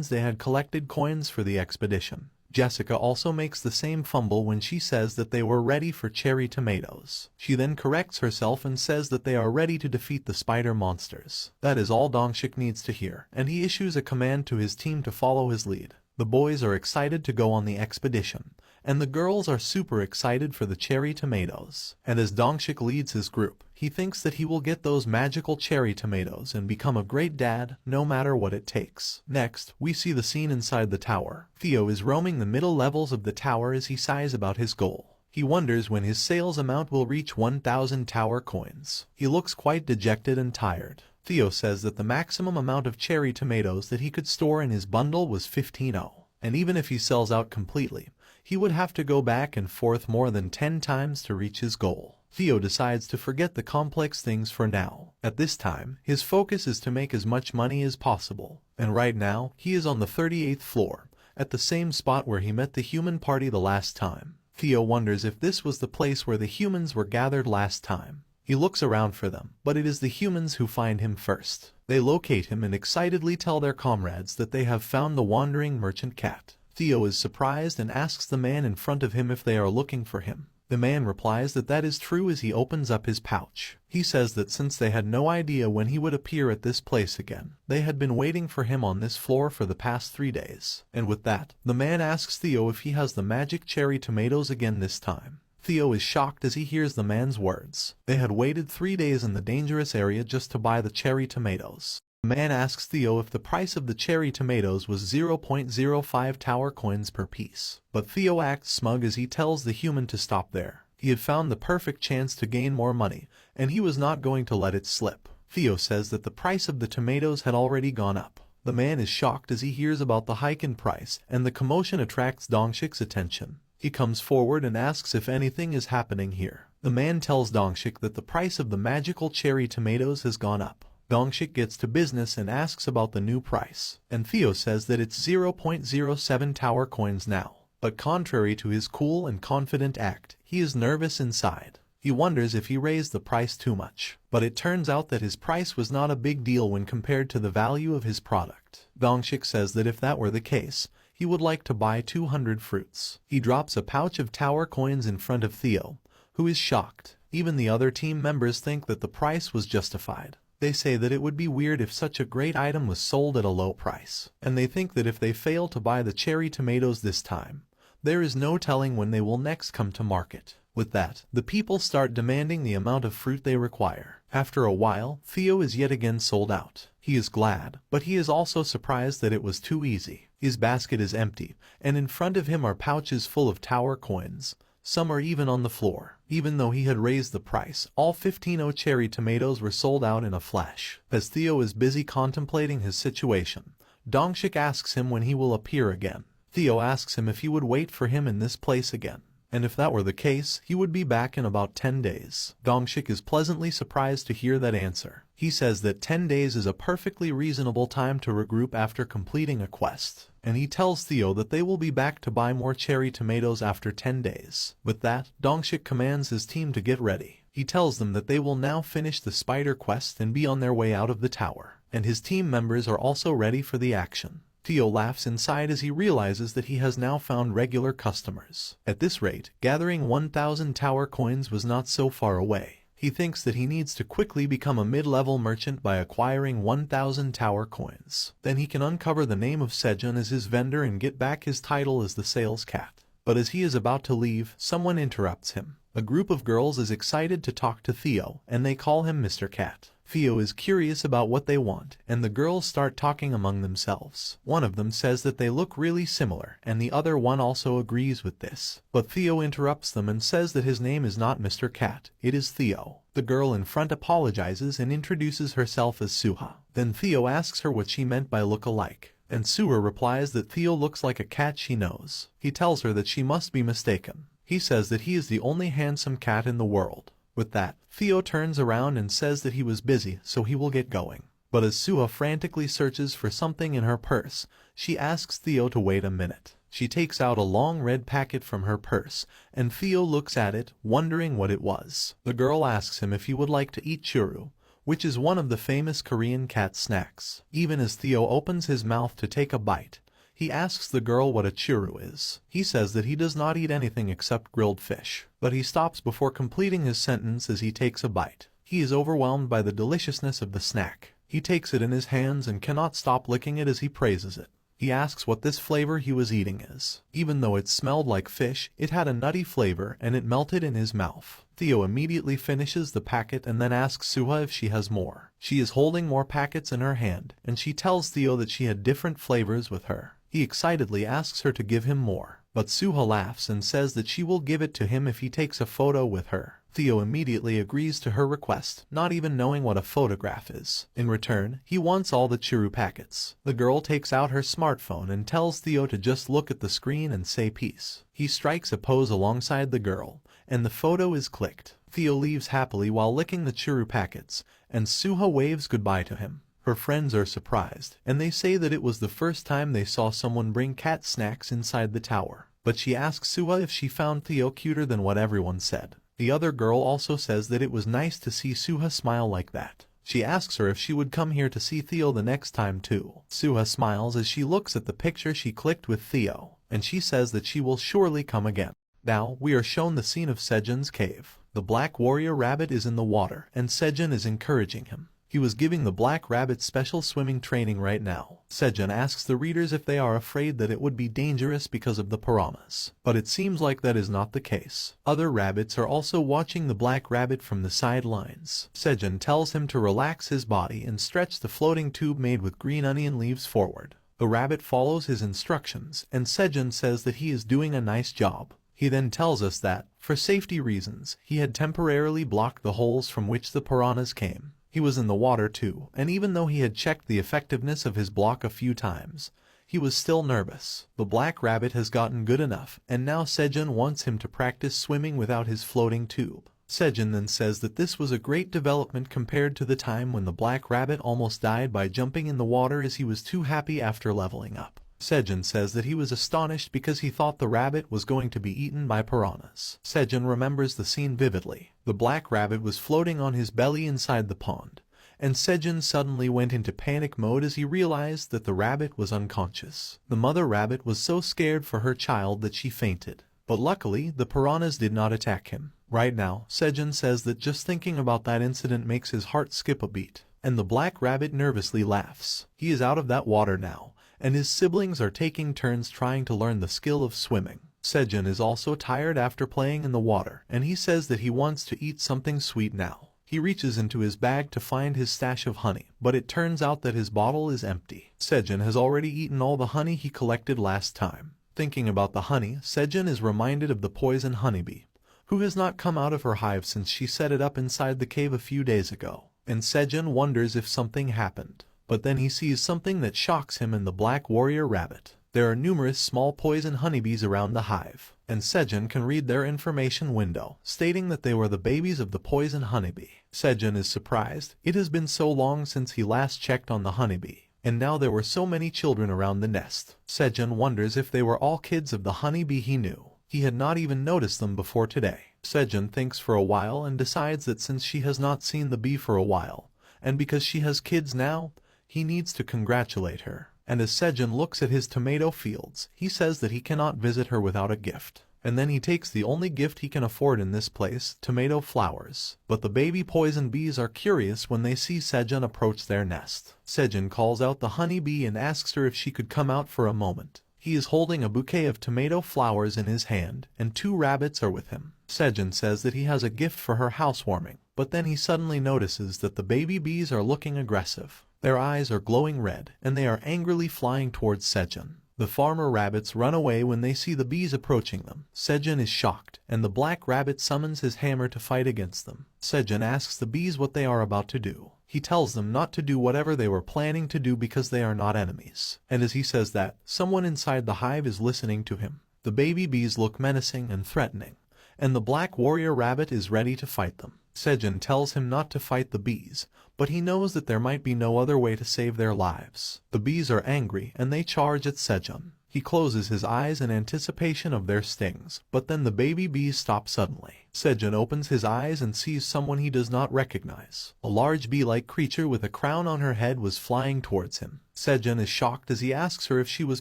means they had collected coins for the expedition. Jessica also makes the same fumble when she says that they were ready for cherry tomatoes. She then corrects herself and says that they are ready to defeat the spider monsters. That is all Dongshik needs to hear, and he issues a command to his team to follow his lead. The boys are excited to go on the expedition, and the girls are super excited for the cherry tomatoes. And as Dongshik leads his group, he thinks that he will get those magical cherry tomatoes and become a great dad, no matter what it takes. Next, we see the scene inside the tower. Theo is roaming the middle levels of the tower as he sighs about his goal. He wonders when his sales amount will reach 1,000 tower coins. He looks quite dejected and tired. Theo says that the maximum amount of cherry tomatoes that he could store in his bundle was 15,000, and even if he sells out completely, he would have to go back and forth more than 10 times to reach his goal. Theo decides to forget the complex things for now. At this time, his focus is to make as much money as possible, and right now, he is on the 38th floor, at the same spot where he met the human party the last time. Theo wonders if this was the place where the humans were gathered last time. He looks around for them, but it is the humans who find him first. They locate him and excitedly tell their comrades that they have found the wandering merchant cat. Theo is surprised and asks the man in front of him if they are looking for him. The man replies that that is true as he opens up his pouch. He says that since they had no idea when he would appear at this place again, they had been waiting for him on this floor for the past 3 days. And with that, the man asks Theo if he has the magic cherry tomatoes again this time. Theo is shocked as he hears the man's words. They had waited 3 days in the dangerous area just to buy the cherry tomatoes. The man asks Theo if the price of the cherry tomatoes was 0.05 tower coins per piece. But Theo acts smug as he tells the human to stop there. He had found the perfect chance to gain more money, and he was not going to let it slip. Theo says that the price of the tomatoes had already gone up. The man is shocked as he hears about the hike in price, and the commotion attracts Dongshik's attention. He comes forward and asks if anything is happening here. The man tells Dongshik that the price of the magical cherry tomatoes has gone up. Dongshik gets to business and asks about the new price, and Theo says that it's 0.07 tower coins now. But contrary to his cool and confident act, he is nervous inside. He wonders if he raised the price too much, but it turns out that his price was not a big deal when compared to the value of his product. Dongshik says that if that were the case, he would like to buy 200 fruits. He drops a pouch of tower coins in front of Theo, who is shocked. Even the other team members think that the price was justified. They say that it would be weird if such a great item was sold at a low price, and they think that if they fail to buy the cherry tomatoes this time, there is no telling when they will next come to market. With that, the people start demanding the amount of fruit they require. After a while, Theo is yet again sold out. He is glad, but he is also surprised that it was too easy. His basket is empty, and in front of him are pouches full of tower coins. Some are even on the floor. Even though he had raised the price, all 15 cherry tomatoes were sold out in a flash. As Theo is busy contemplating his situation, Dongshik asks him when he will appear again. Theo asks him if he would wait for him in this place again, and if that were the case, he would be back in about 10 days. Dongshik is pleasantly surprised to hear that answer. He says that 10 days is a perfectly reasonable time to regroup after completing a quest, and he tells Theo that they will be back to buy more cherry tomatoes after 10 days. With that, Dongshik commands his team to get ready. He tells them that they will now finish the spider quest and be on their way out of the tower, and his team members are also ready for the action. Theo laughs inside as he realizes that he has now found regular customers. At this rate, gathering 1,000 tower coins was not so far away. He thinks that he needs to quickly become a mid-level merchant by acquiring 1,000 tower coins. Then he can uncover the name of Sejun as his vendor and get back his title as the sales cat. But as he is about to leave, someone interrupts him. A group of girls is excited to talk to Theo, and they call him Mr. Cat. Theo is curious about what they want, and the girls start talking among themselves. One of them says that they look really similar, and the other one also agrees with this. But Theo interrupts them and says that his name is not Mr. Cat, it is Theo. The girl in front apologizes and introduces herself as Suha. Then Theo asks her what she meant by look-alike, and Suha replies that Theo looks like a cat she knows. He tells her that she must be mistaken. He says that he is the only handsome cat in the world. With that, Theo turns around and says that he was busy, so he will get going. But as Suha frantically searches for something in her purse, she asks Theo to wait a minute. She takes out a long red packet from her purse, and Theo looks at it, wondering what it was. The girl asks him if he would like to eat churro, which is one of the famous Korean cat snacks. Even as Theo opens his mouth to take a bite, he asks the girl what a churu is. He says that he does not eat anything except grilled fish, but he stops before completing his sentence as he takes a bite. He is overwhelmed by the deliciousness of the snack. He takes it in his hands and cannot stop licking it as he praises it. He asks what this flavor he was eating is. Even though it smelled like fish, it had a nutty flavor and it melted in his mouth. Theo immediately finishes the packet and then asks Suha if she has more. She is holding more packets in her hand, and she tells Theo that she had different flavors with her. He excitedly asks her to give him more, but Suha laughs and says that she will give it to him if he takes a photo with her. Theo immediately agrees to her request, not even knowing what a photograph is. In return, he wants all the churu packets. The girl takes out her smartphone and tells Theo to just look at the screen and say peace. He strikes a pose alongside the girl, and the photo is clicked. Theo leaves happily while licking the churu packets, and Suha waves goodbye to him. Her friends are surprised, and they say that it was the first time they saw someone bring cat snacks inside the tower. But she asks Suha if she found Theo cuter than what everyone said. The other girl also says that it was nice to see Suha smile like that. She asks her if she would come here to see Theo the next time too. Suha smiles as she looks at the picture she clicked with Theo, and she says that she will surely come again. Now, we are shown the scene of Sejun's cave. The Black Warrior Rabbit is in the water, and Sejun is encouraging him. He was giving the Black Rabbit special swimming training right now. Sejun asks the readers if they are afraid that it would be dangerous because of the piranhas, but it seems like that is not the case. Other rabbits are also watching the Black Rabbit from the sidelines. Sejun tells him to relax his body and stretch the floating tube made with green onion leaves forward. The rabbit follows his instructions, and Sejun says that he is doing a nice job. He then tells us that, for safety reasons, he had temporarily blocked the holes from which the piranhas came. He was in the water too, and even though he had checked the effectiveness of his block a few times, he was still nervous. The Black Rabbit has gotten good enough, and now Sejun wants him to practice swimming without his floating tube. Sejun then says that this was a great development compared to the time when the Black Rabbit almost died by jumping in the water as he was too happy after leveling up. Sejun says that he was astonished because he thought the rabbit was going to be eaten by piranhas. Sejun remembers the scene vividly. The Black Rabbit was floating on his belly inside the pond, and Sejun suddenly went into panic mode as he realized that the rabbit was unconscious. The mother rabbit was so scared for her child that she fainted, but luckily the piranhas did not attack him. Right now, Sejun says that just thinking about that incident makes his heart skip a beat, and the Black Rabbit nervously laughs. He is out of that water now, and his siblings are taking turns trying to learn the skill of swimming. Sejun is also tired after playing in the water, and he says that he wants to eat something sweet now. He reaches into his bag to find his stash of honey, but it turns out that his bottle is empty. Sejun has already eaten all the honey he collected last time. Thinking about the honey, Sejun is reminded of the poison honeybee, who has not come out of her hive since she set it up inside the cave a few days ago, and Sejun wonders if something happened. But then he sees something that shocks him in the Black Warrior Rabbit. There are numerous small poison honeybees around the hive, and Sejun can read their information window, stating that they were the babies of the poison honeybee. Sejun is surprised. It has been so long since he last checked on the honeybee, and now there were so many children around the nest. Sejun wonders if they were all kids of the honeybee he knew. He had not even noticed them before today. Sejun thinks for a while and decides that since she has not seen the bee for a while, and because she has kids now, he needs to congratulate her. And as Sejun looks at his tomato fields, he says that he cannot visit her without a gift. And then he takes the only gift he can afford in this place, tomato flowers. But the baby poison bees are curious when they see Sejun approach their nest. Sejun calls out the honey bee and asks her if she could come out for a moment. He is holding a bouquet of tomato flowers in his hand, and 2 rabbits are with him. Sejun says that he has a gift for her housewarming, but then he suddenly notices that the baby bees are looking aggressive. Their eyes are glowing red, and they are angrily flying towards Sejun. The farmer rabbits run away when they see the bees approaching them. Sejun is shocked, and the Black Rabbit summons his hammer to fight against them. Sejun asks the bees what they are about to do. He tells them not to do whatever they were planning to do because they are not enemies. And as he says that, someone inside the hive is listening to him. The baby bees look menacing and threatening, and the Black Warrior Rabbit is ready to fight them. Sejun tells him not to fight the bees, but he knows that there might be no other way to save their lives. The bees are angry and they charge at Sejun. He closes his eyes in anticipation of their stings, but then the baby bees stop suddenly. Sejun opens his eyes and sees someone he does not recognize. A large bee-like creature with a crown on her head was flying towards him. Sejun is shocked as he asks her if she was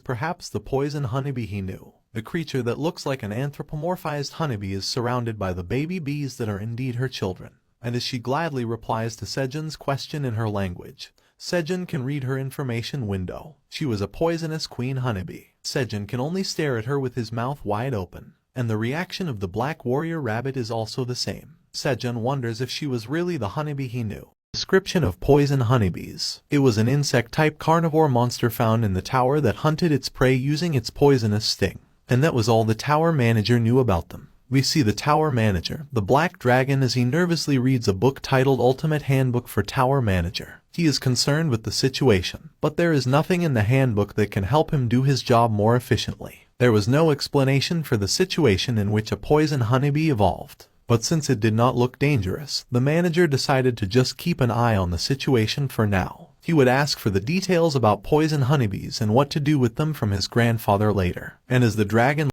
perhaps the poison honeybee he knew. The creature that looks like an anthropomorphized honeybee is surrounded by the baby bees that are indeed her children. And as she gladly replies to Sejun's question in her language, Sejun can read her information window. She was a poisonous queen honeybee. Sejun can only stare at her with his mouth wide open, and the reaction of the black warrior rabbit is also the same. Sejun wonders if she was really the honeybee he knew. Description of poison honeybees. It was an insect-type carnivore monster found in the tower that hunted its prey using its poisonous sting. And that was all the tower manager knew about them. We see the tower manager, the black dragon, as he nervously reads a book titled Ultimate Handbook for Tower Manager. He is concerned with the situation, but there is nothing in the handbook that can help him do his job more efficiently. There was no explanation for the situation in which a poison honeybee evolved. But since it did not look dangerous, the manager decided to just keep an eye on the situation for now. He would ask for the details about poison honeybees and what to do with them from his grandfather later. And as the dragon